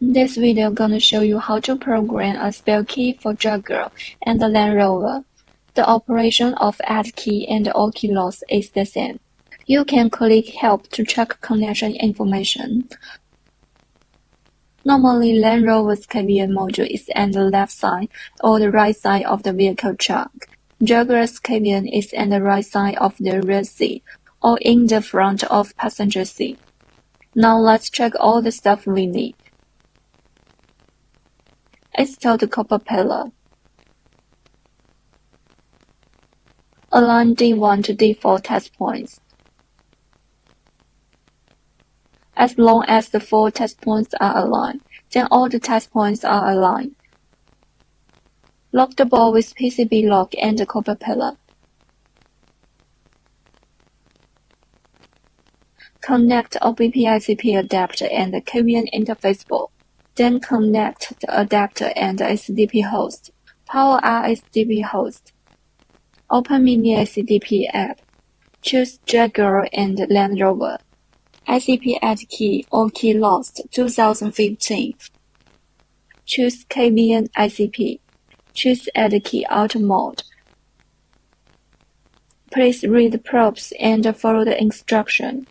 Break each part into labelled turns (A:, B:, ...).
A: This video gonna show you how to program a spare key for Jaguar and the Land Rover. The operation of add key and all key loss is the same. You can click Help to check connection information. Normally, Land Rover's KVM module is on the left side or the right side of the vehicle trunk. Jaguar's KVM is on the right side of the rear seat or in the front of passenger seat. Now let's check all the stuff we need. Install the copper pillar. Align D1 to D4 test points. As long as the 4 test points are aligned, then all the test points are aligned. Lock the ball with PCB lock and the copper pillar. Connect OBP-ICP adapter and the KVM interface board. Then connect the adapter and the ACDP host. Power our ACDP host. Open Mini ACDP app. Choose Jaguar and Land Rover. ICP add key or key lost 2015. Choose KVM ICP. Choose add key auto mode. Please read the prompts and follow the instruction.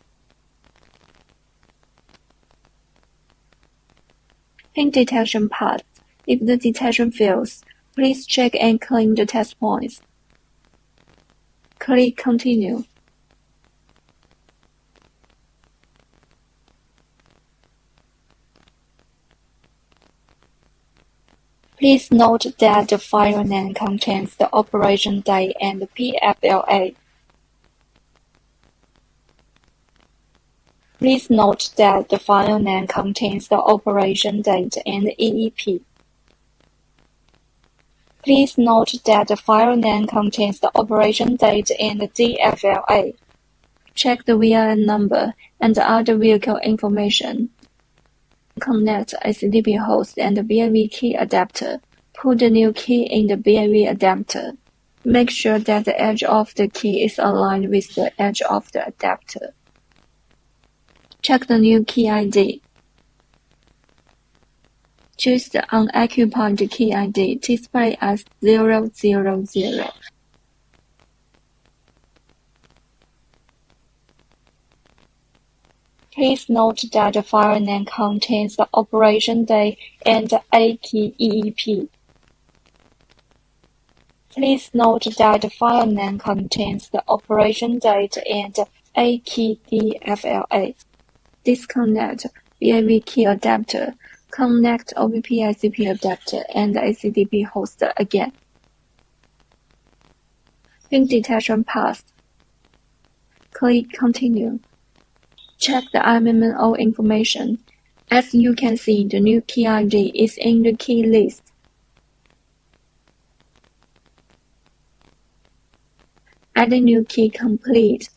A: Pin detection passed. If the detection fails, please check and clean the test points. Click Continue. Please note that the file name contains the operation date and the PFLA. Please note that the file name contains the operation date and EEP. Please note that the file name contains the operation date and Dflash. Check the VIN number and other vehicle information. Connect ACDP host and the VIN key adapter. Put the new key in the VIN adapter. Make sure that the edge of the key is aligned with the edge of the adapter. Check the new key ID. Choose the unoccupied key ID, display as 000. Please note that the file name contains the operation date and the A key EEP. Please note that the file name contains the operation date and A key Dflash. Disconnect VIN key adapter. Connect OBP-ICP adapter and the ACDP host again. Pin detection passed. Click Continue. Check the MMO information. As you can see, the new key ID is in the key list. Add the new key complete.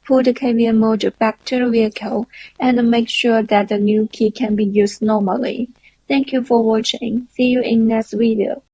A: Put the KVM module back to the vehicle and make sure that the new key can be used normally. Thank you for watching. See you in next video.